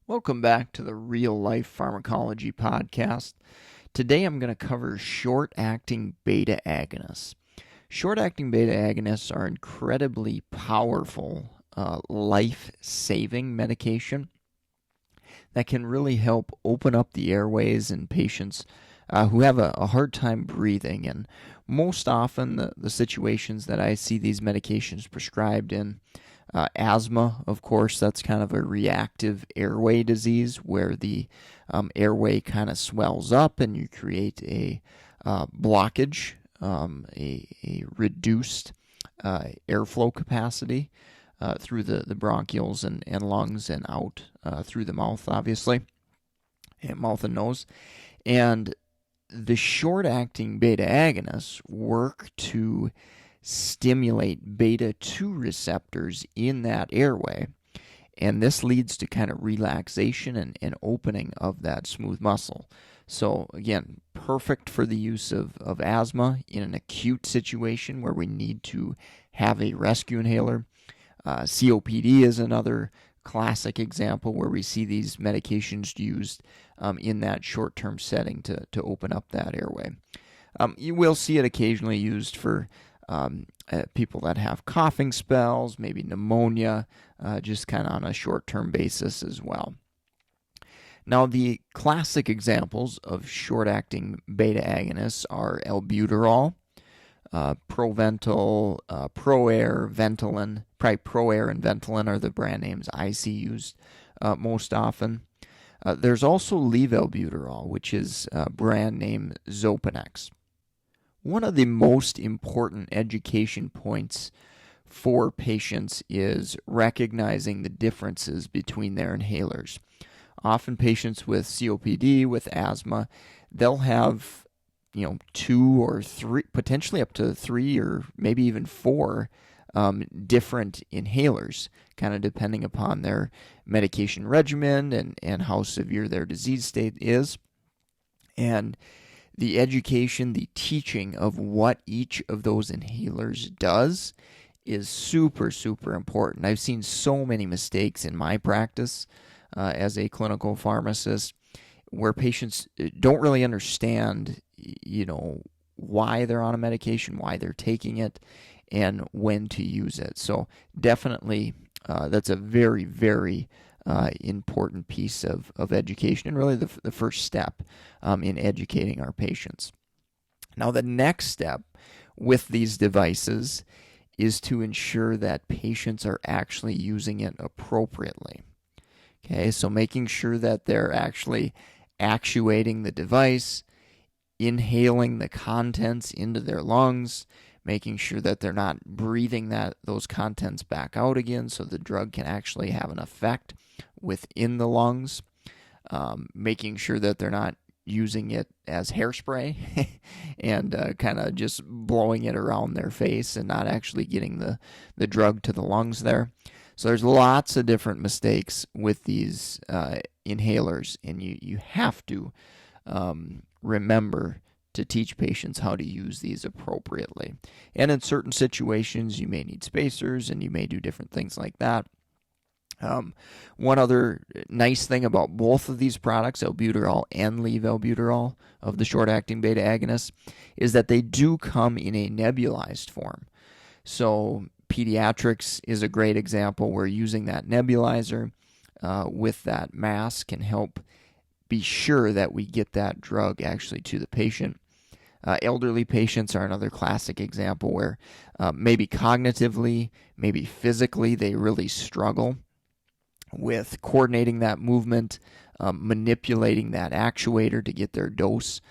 Welcome back to the Real Life Pharmacology Podcast. Today I'm going to cover short-acting beta-agonists. Short-acting beta-agonists are incredibly powerful, life-saving medication that can really help open up the airways in patients who have a hard time breathing. And most often the situations that I see these medications prescribed in, asthma, of course, that's kind of a reactive airway disease where the airway kind of swells up and you create a blockage, a reduced airflow capacity through the bronchioles and lungs and out through the mouth, obviously, and mouth and nose. And the short-acting beta-agonists work to stimulate beta-2 receptors in that airway, and this leads to kind of relaxation and opening of that smooth muscle. So again, perfect for the use of asthma in an acute situation where we need to have a rescue inhaler. COPD is another classic example where we see these medications used in that short-term setting to open up that airway. You will see it occasionally used for people that have coughing spells, maybe pneumonia, just kind of on a short-term basis as well. Now, the classic examples of short-acting beta-agonists are albuterol, Proventil, ProAir, Ventolin. Probably ProAir and Ventolin are the brand names I see used most often. There's also levalbuterol, which is brand name Xopenex. One of the most important education points for patients is recognizing the differences between their inhalers. Often patients with COPD, with asthma, they'll have two or three, potentially up to three or maybe even four different inhalers, kind of depending upon their medication regimen and how severe their disease state is. And the education, the teaching of what each of those inhalers does is super, super important. I've seen so many mistakes in my practice as a clinical pharmacist where patients don't really understand, why they're on a medication, why they're taking it, and when to use it. So definitely that's a very, very important piece of education and really the first step in educating our patients. Now, the next step with these devices is to ensure that patients are actually using it appropriately. Okay, so making sure that they're actually actuating the device, inhaling the contents into their lungs, making sure that they're not breathing those contents back out again so the drug can actually have an effect within the lungs, making sure that they're not using it as hairspray and kind of just blowing it around their face and not actually getting the drug to the lungs there. So there's lots of different mistakes with these inhalers, and you have to remember to teach patients how to use these appropriately. And in certain situations, you may need spacers and you may do different things like that. One other nice thing about both of these products, albuterol and levalbuterol of the short-acting beta-agonists, is that they do come in a nebulized form. So pediatrics is a great example where using that nebulizer with that mask can help be sure that we get that drug actually to the patient. Elderly patients are another classic example where maybe cognitively, maybe physically, they really struggle with coordinating that movement, manipulating that actuator to get their dose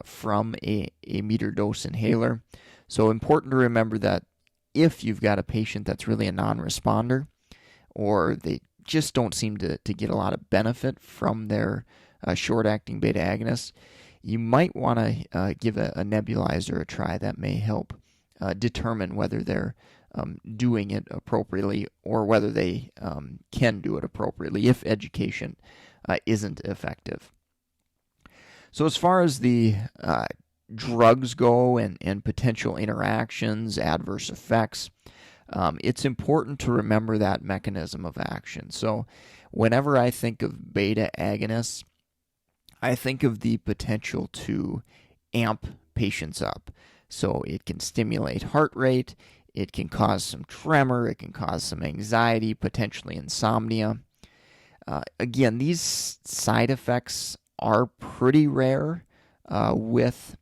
from a meter dose inhaler. So important to remember that if you've got a patient that's really a non-responder or they just don't seem to get a lot of benefit from their short-acting beta-agonists, you might want to give a nebulizer a try. That may help determine whether they're doing it appropriately or whether they can do it appropriately if education isn't effective. So as far as the drugs go and potential interactions, adverse effects, it's important to remember that mechanism of action. So whenever I think of beta agonists, I think of the potential to amp patients up. So it can stimulate heart rate, it can cause some tremor, it can cause some anxiety, potentially insomnia. Again, these side effects are pretty rare with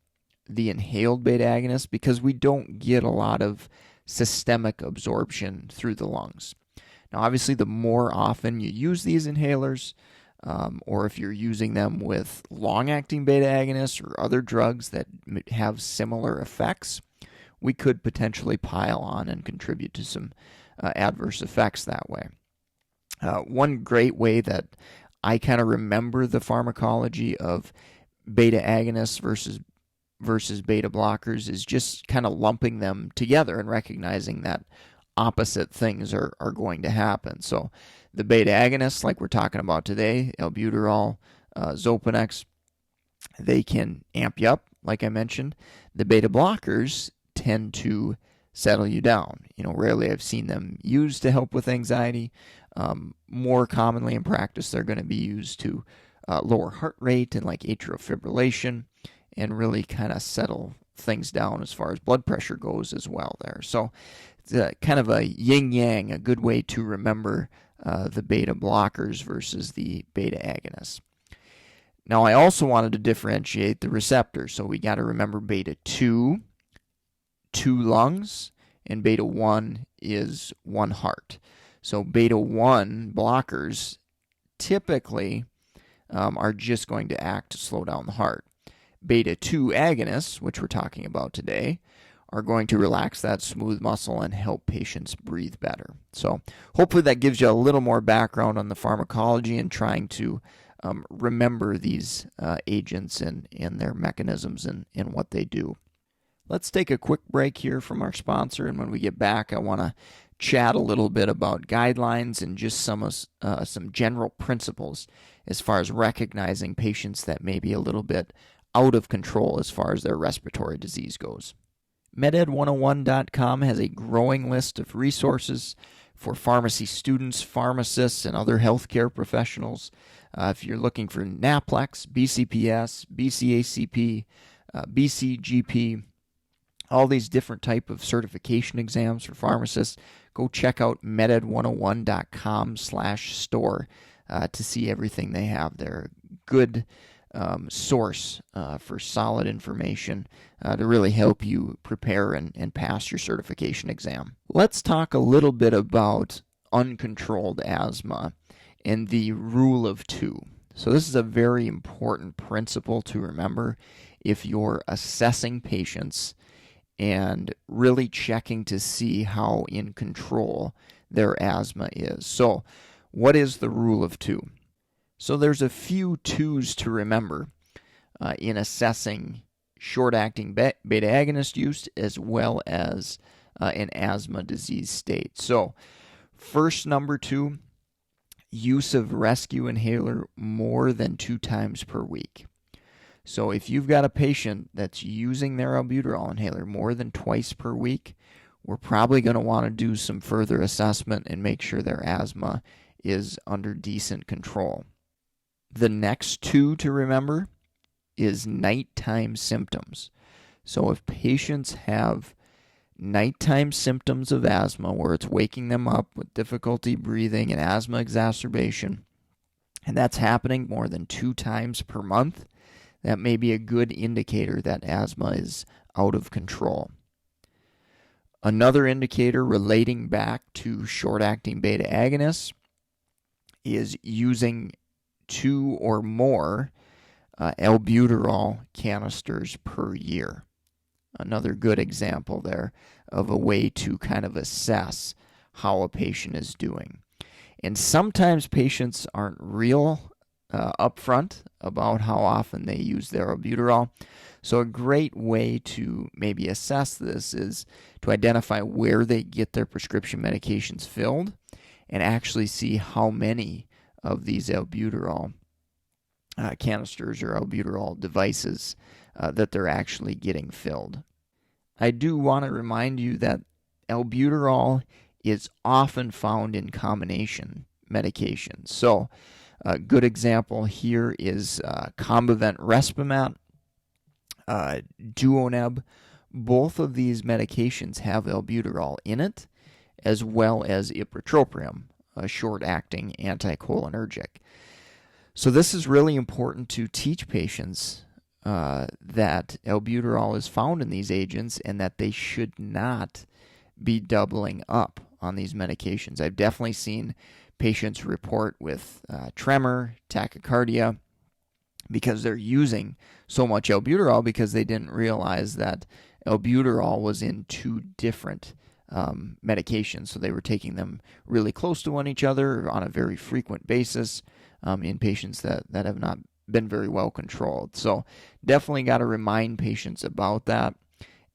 the inhaled beta agonist because we don't get a lot of systemic absorption through the lungs. Now, obviously, the more often you use these inhalers, or if you're using them with long-acting beta agonists or other drugs that have similar effects, we could potentially pile on and contribute to some adverse effects that way. One great way that I kind of remember the pharmacology of beta agonists versus beta blockers is just kind of lumping them together and recognizing that opposite things are going to happen. So the beta agonists, like we're talking about today, albuterol, Xopenex, they can amp you up, like I mentioned. The beta blockers tend to settle you down. Rarely I've seen them used to help with anxiety. More commonly in practice, they're going to be used to lower heart rate and like atrial fibrillation and really kind of settle things down as far as blood pressure goes as well there. So it's kind of a yin-yang, a good way to remember the beta blockers versus the beta agonists. Now, I also wanted to differentiate the receptors. So we got to remember beta 2, 2 lungs, and beta 1 is 1 heart. So beta 1 blockers typically are just going to act to slow down the heart. Beta 2 agonists, which we're talking about today, are going to relax that smooth muscle and help patients breathe better. So hopefully that gives you a little more background on the pharmacology and trying to remember these agents and their mechanisms and what they do. Let's take a quick break here from our sponsor, and when we get back, I want to chat a little bit about guidelines and just some general principles as far as recognizing patients that may be a little bit out of control as far as their respiratory disease goes. MedEd101.com has a growing list of resources for pharmacy students, pharmacists, and other healthcare professionals. If you're looking for NAPLEX, BCPS, BCACP, BCGP, all these different type of certification exams for pharmacists, go check out meded101.com/store to see everything they have there. Good source for solid information to really help you prepare and pass your certification exam. Let's talk a little bit about uncontrolled asthma and the rule of 2. So this is a very important principle to remember if you're assessing patients and really checking to see how in control their asthma is. So what is the rule of 2? So there's a few 2s to remember in assessing short-acting beta agonist use as well as an asthma disease state. So first, number 2, use of rescue inhaler more than 2 times per week. So if you've got a patient that's using their albuterol inhaler more than twice per week, we're probably going to want to do some further assessment and make sure their asthma is under decent control. The next 2 to remember is nighttime symptoms. So if patients have nighttime symptoms of asthma where it's waking them up with difficulty breathing and asthma exacerbation, and that's happening more than 2 times per month, that may be a good indicator that asthma is out of control. Another indicator relating back to short-acting beta agonists is using 2 or more albuterol canisters per year. Another good example there of a way to kind of assess how a patient is doing. And sometimes patients aren't real upfront about how often they use their albuterol. So a great way to maybe assess this is to identify where they get their prescription medications filled and actually see how many of these albuterol canisters or albuterol devices that they're actually getting filled. I do want to remind you that albuterol is often found in combination medications. So a good example here is Combivent Respimat, Duoneb. Both of these medications have albuterol in it, as well as ipratropium, a short-acting anticholinergic. So this is really important to teach patients that albuterol is found in these agents and that they should not be doubling up on these medications. I've definitely seen patients report with tremor, tachycardia, because they're using so much albuterol because they didn't realize that albuterol was in two different medications. So they were taking them really close to one each other on a very frequent basis in patients that have not been very well controlled. So definitely got to remind patients about that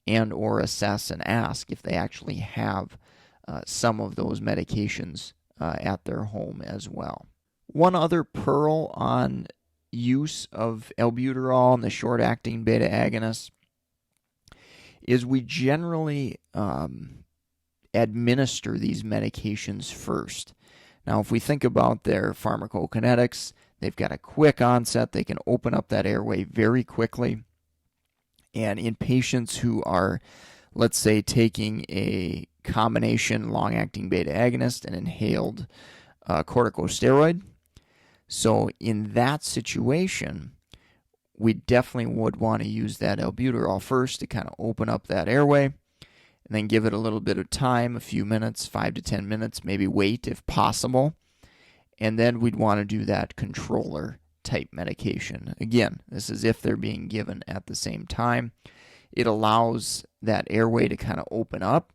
and or assess and ask if they actually have some of those medications at their home as well. One other pearl on use of albuterol and the short-acting beta-agonists is we generally administer these medications first. Now, if we think about their pharmacokinetics, they've got a quick onset. They can open up that airway very quickly. And in patients who are, let's say, taking a combination long-acting beta-agonist and inhaled corticosteroid, so in that situation, we definitely would want to use that albuterol first to kind of open up that airway, and then give it a little bit of time, a few minutes, 5 to 10 minutes, maybe wait if possible. And then we'd want to do that controller type medication. Again, this is if they're being given at the same time. It allows that airway to kind of open up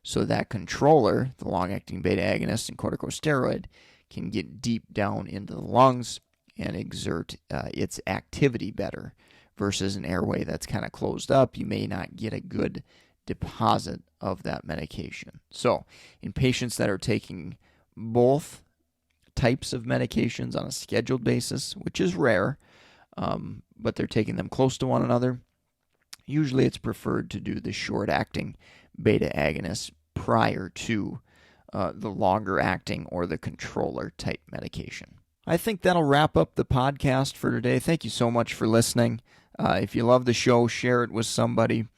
so that controller, the long-acting beta-agonist and corticosteroid, can get deep down into the lungs and exert its activity better versus an airway that's kind of closed up. You may not get a good deposit of that medication. So in patients that are taking both types of medications on a scheduled basis, which is rare, but they're taking them close to one another, usually it's preferred to do the short-acting beta-agonist prior to the longer-acting or the controller-type medication. I think that'll wrap up the podcast for today. Thank you so much for listening. If you love the show, share it with somebody.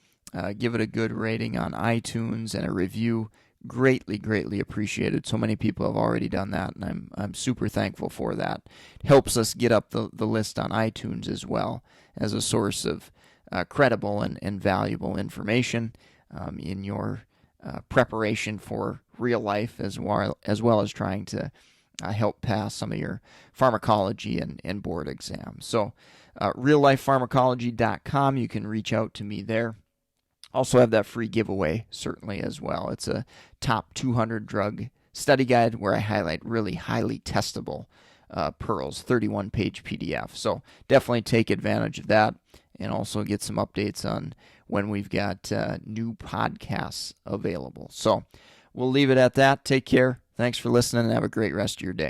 Give it a good rating on iTunes and a review. Greatly, greatly appreciated. So many people have already done that, and I'm super thankful for that. It helps us get up the list on iTunes as well as a source of credible and valuable information in your preparation for real life, as well as trying to help pass some of your pharmacology and board exams. So reallifepharmacology.com, you can reach out to me there. Also have that free giveaway, certainly, as well. It's a top 200 drug study guide where I highlight really highly testable pearls, 31-page PDF. So definitely take advantage of that and also get some updates on when we've got new podcasts available. So we'll leave it at that. Take care. Thanks for listening and have a great rest of your day.